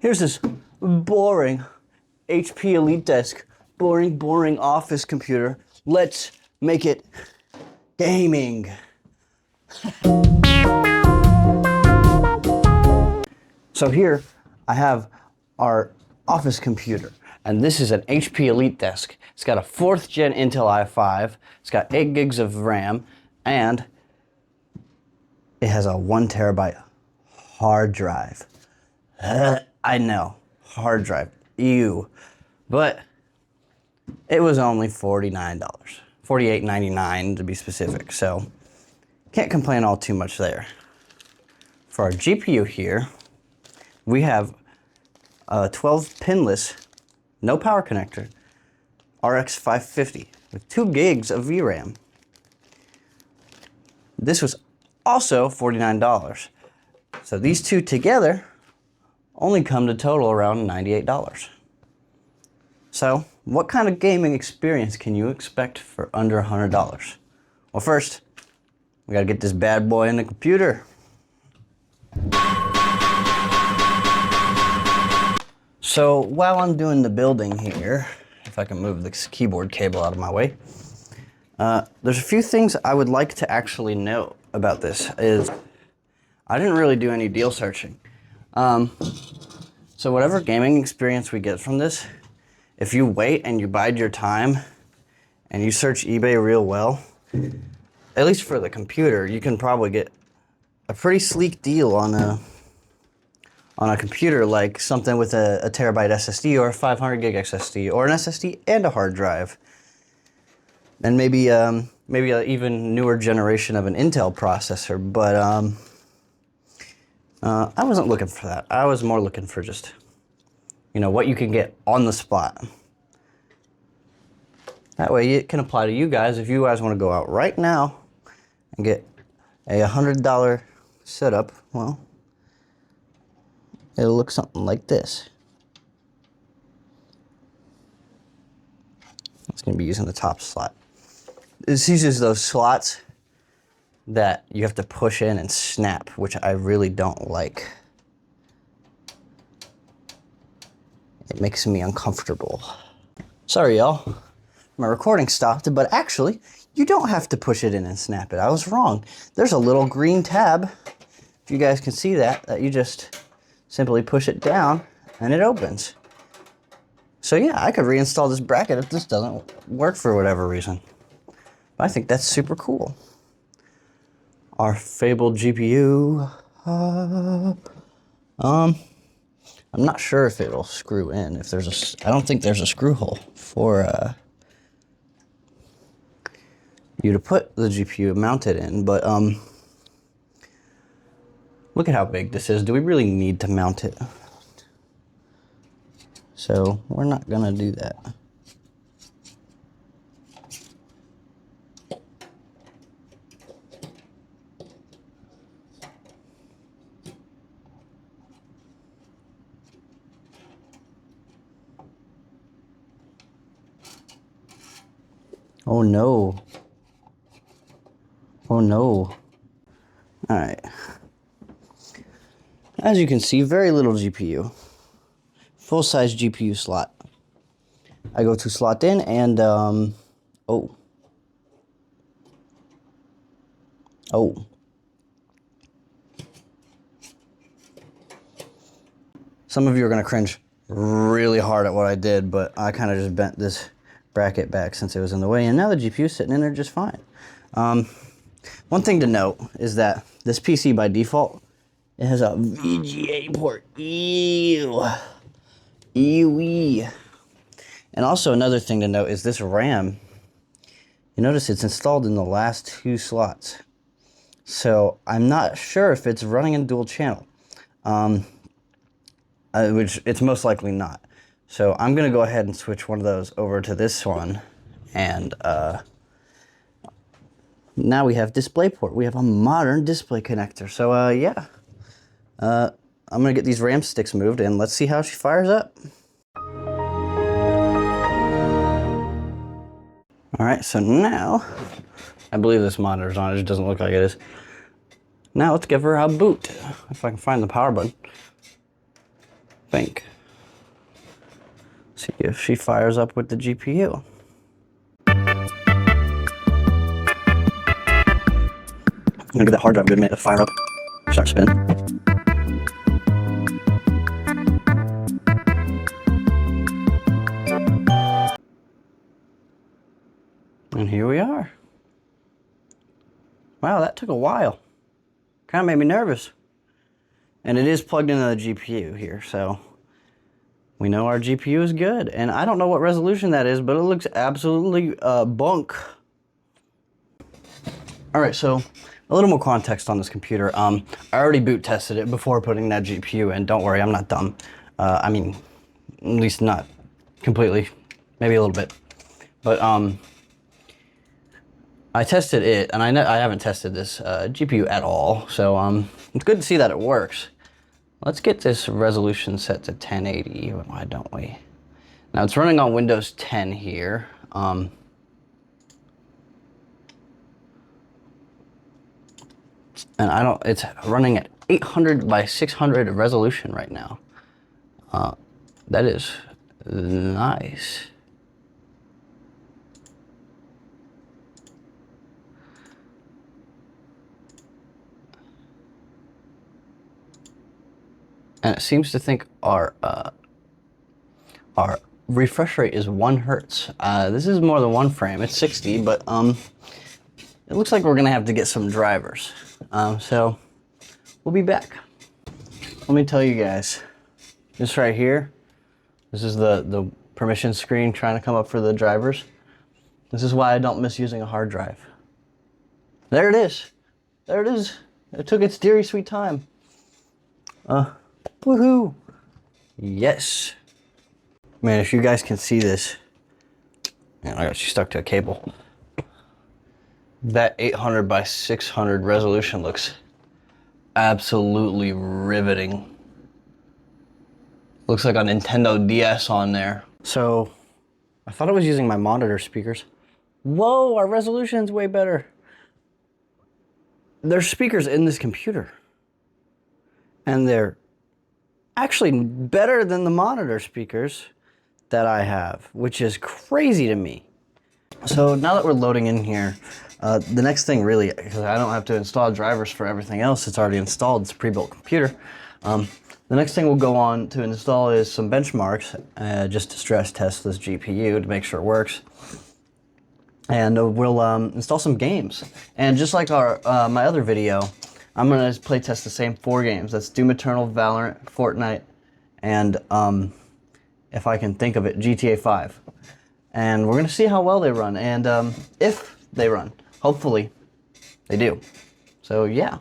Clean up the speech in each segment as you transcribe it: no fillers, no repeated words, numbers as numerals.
Here's this boring HP EliteDesk, boring office computer. Let's make it gaming. So here I have our office computer, and this is an HP EliteDesk. It's got a 4th gen Intel i5, it's got 8 gigs of RAM, and it has a 1 terabyte hard drive. I know, hard drive, ew. But it was only $49, $48.99 to be specific, so can't complain all too much there. For our GPU here, we have a 12 pinless, no power connector, RX 550 with 2 gigs of VRAM. This was also $49. So these two together only come to total around $98. So what kind of gaming experience can you expect for under $100? Well, first, we gotta get this bad boy in the computer. So while I'm doing the building here, if I can move this keyboard cable out of my way, there's a few things I would like to actually note about this. Is I didn't really do any deal searching. So whatever gaming experience we get from this, if you wait and you bide your time and you search eBay real well, at least for the computer, you can probably get a pretty sleek deal on a computer, like something with a terabyte SSD or a 500 gig SSD or an SSD and a hard drive. And maybe an even newer generation of an Intel processor, but I wasn't looking for that. I was more looking for just, what you can get on the spot. That way it can apply to you guys if you guys want to go out right now and get a $100 setup. Well, it'll look something like this. It's going to be using the top slot. This uses those slots that you have to push in and snap, which I really don't like. It makes me uncomfortable. Sorry, y'all. My recording stopped, but actually, you don't have to push it in and snap it. I was wrong. There's a little green tab, if you guys can see that you just simply push it down and it opens. So yeah, I could reinstall this bracket if this doesn't work for whatever reason. I think that's super cool. Our fabled GPU. I'm not sure if it'll screw in. I don't think there's a screw hole for you to put the GPU mounted in, but look at how big this is. Do we really need to mount it? So we're not gonna do that. Oh no. Oh no. Alright. As you can see, very little GPU. Full-size GPU slot. I go to slot in and, oh. Some of you are going to cringe really hard at what I did, but I kind of just bent this bracket back since it was in the way, and now the GPU is sitting in there just fine. One thing to note is that this PC by default, it has a VGA port. Ew. Ew. And also another thing to note is this RAM, you notice it's installed in the last 2 slots. So I'm not sure if it's running in dual channel, which it's most likely not. So I'm gonna go ahead and switch one of those over to this one, and now we have DisplayPort. We have a modern display connector. So yeah, I'm gonna get these RAM sticks moved and let's see how she fires up. All right, so now, I believe this monitor's on, it just doesn't look like it is. Now let's give her a boot, if I can find the power button. Think. See if she fires up with the GPU. I'm gonna give that hard drive a good minute to fire up, start spinning. And here we are. Wow, that took a while. Kind of made me nervous. And it is plugged into the GPU here, so we know our GPU is good. And I don't know what resolution that is, but it looks absolutely bunk. All right, so a little more context on this computer. I already boot tested it before putting that GPU in. Don't worry, I'm not dumb. I mean, at least not completely, maybe a little bit. But I tested it, and I haven't tested this GPU at all, so it's good to see that it works. Let's get this resolution set to 1080. Why don't we? Now it's running on Windows 10 here. And it's running at 800 by 600 resolution right now. That is nice. And it seems to think our refresh rate is 1 hertz. This is more than 1 frame. It's 60, but it looks like we're gonna have to get some drivers. So we'll be back. Let me tell you guys, this right here, this is the permission screen trying to come up for the drivers. This is why I don't miss using a hard drive. There it is. There it is. It took its deary sweet time. Woohoo! Yes. Man, if you guys can see this, man, I got you stuck to a cable. That 800 by 600 resolution looks absolutely riveting. Looks like a Nintendo DS on there. So, I thought I was using my monitor speakers. Whoa, our resolution's way better. There's speakers in this computer. And they're actually better than the monitor speakers that I have, which is crazy to me. So now that we're loading in here, the next thing really, because I don't have to install drivers for everything else, it's already installed, it's a pre-built computer. The next thing we'll go on to install is some benchmarks, just to stress test this GPU to make sure it works. And we'll install some games. And just like my other video, I'm gonna play test the same 4 games. That's Doom Eternal, Valorant, Fortnite, and if I can think of it, GTA 5. And we're gonna see how well they run, and if they run. Hopefully, they do. So yeah.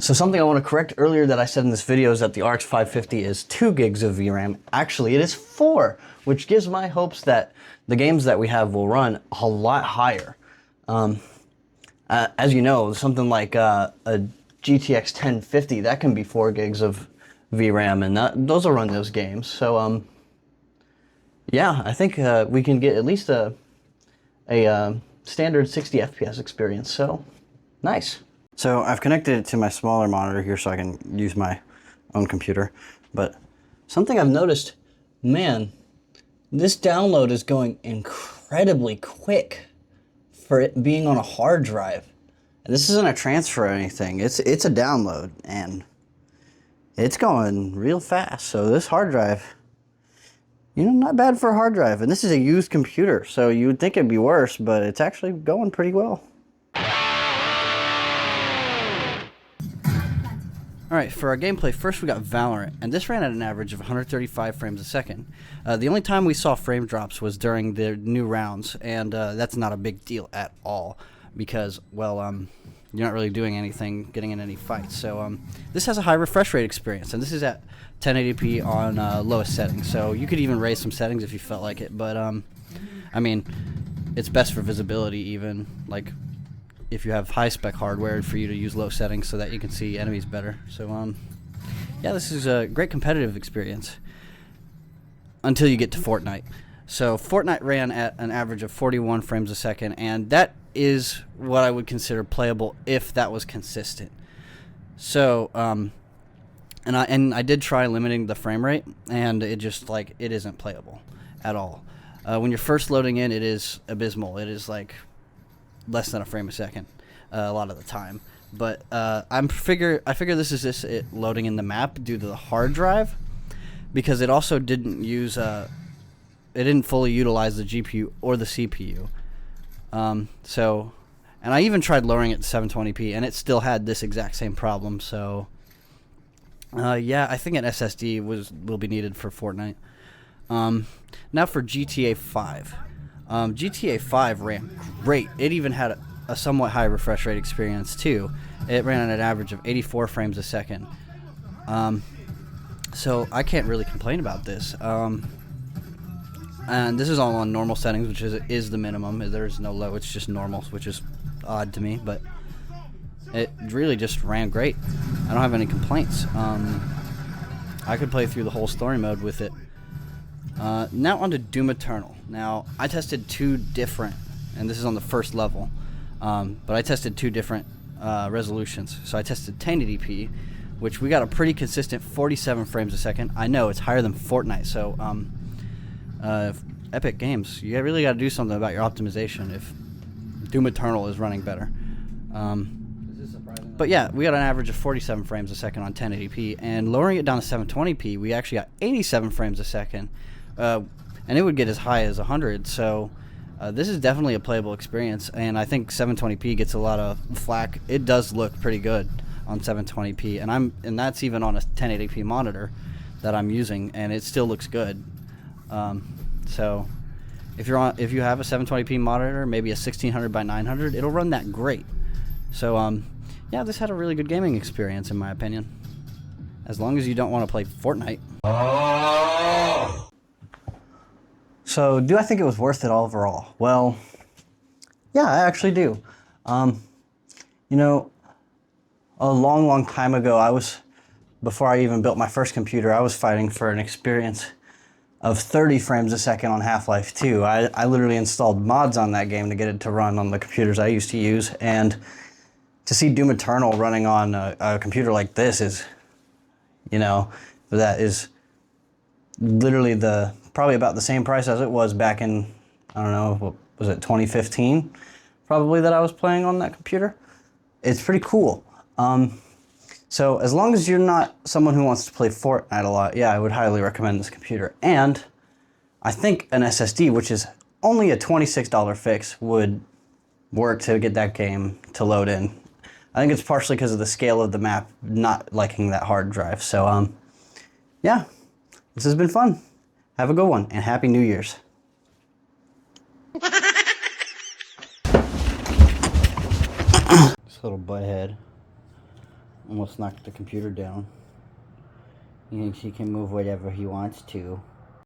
So something I want to correct earlier that I said in this video is that the RX 550 is 2 gigs of VRAM. Actually, it is 4, which gives my hopes that the games that we have will run a lot higher. As you know, something like a GTX 1050, that can be 4 gigs of VRAM, and those will run those games. So yeah, I think we can get at least a standard 60 FPS experience, so nice. So I've connected it to my smaller monitor here so I can use my own computer, but something I've noticed, man, this download is going incredibly quick for it being on a hard drive. And this isn't a transfer or anything, it's a download, and it's going real fast. So this hard drive, you know, not bad for a hard drive. And this is a used computer, so you would think it'd be worse, but it's actually going pretty well. Alright, for our gameplay, first we got Valorant, and this ran at an average of 135 frames a second. The only time we saw frame drops was during the new rounds, and that's not a big deal at all, because, well, you're not really doing anything, getting in any fights. So this has a high refresh rate experience, and this is at 1080p on lowest settings, so you could even raise some settings if you felt like it, but I mean, it's best for visibility even, like if you have high spec hardware, for you to use low settings so that you can see enemies better. So yeah, this is a great competitive experience until you get to Fortnite. So Fortnite ran at an average of 41 frames a second, and that is what I would consider playable if that was consistent. So And I did try limiting the frame rate, and it just like it isn't playable at all. When you're first loading in, it is abysmal. It is like less than a frame a second a lot of the time. But I figure this is just it loading in the map due to the hard drive, because it also didn't use it didn't fully utilize the GPU or the CPU. So, and I even tried lowering it to 720p, and it still had this exact same problem. So, yeah, I think an SSD will be needed for Fortnite. Now for GTA 5. GTA 5 ran great. It even had a somewhat high refresh rate experience too. It ran at an average of 84 frames a second. So I can't really complain about this. And this is all on normal settings, which is the minimum. There's no low, it's just normal, which is odd to me, but it really just ran great. I don't have any complaints. I could play through the whole story mode with it. Now on to Doom Eternal. Now, I tested two different, and this is on the first level, but I tested two different resolutions. So I tested 1080p, which we got a pretty consistent 47 frames a second. I know, it's higher than Fortnite, so Epic Games, you really got to do something about your optimization if Doom Eternal is running better. But yeah, we got an average of 47 frames a second on 1080p, and lowering it down to 720p, we actually got 87 frames a second, and it would get as high as 100. So this is definitely a playable experience, and I think 720p gets a lot of flack. It does look pretty good on 720p, and that's even on a 1080p monitor that I'm using, and it still looks good. So if you have a 720p monitor, maybe a 1600 by 900, it'll run that great. So yeah, this had a really good gaming experience in my opinion, as long as you don't want to play Fortnite. So do I think it was worth it overall? Well, yeah, I actually do. You know, a long time ago, before I even built my first computer, I was fighting for an experience of 30 frames a second on Half-Life 2. I literally installed mods on that game to get it to run on the computers I used to use, and to see Doom Eternal running on a computer like this is, you know, that is literally probably about the same price as it was back in, I don't know, what was it, 2015? Probably that I was playing on that computer. It's pretty cool. So as long as you're not someone who wants to play Fortnite a lot, yeah, I would highly recommend this computer. And I think an SSD, which is only a $26 fix, would work to get that game to load in. I think it's partially because of the scale of the map, not liking that hard drive. So, yeah, this has been fun. Have a good one, and Happy New Year's. This little butthead almost knocked the computer down. He thinks he can move whatever he wants to.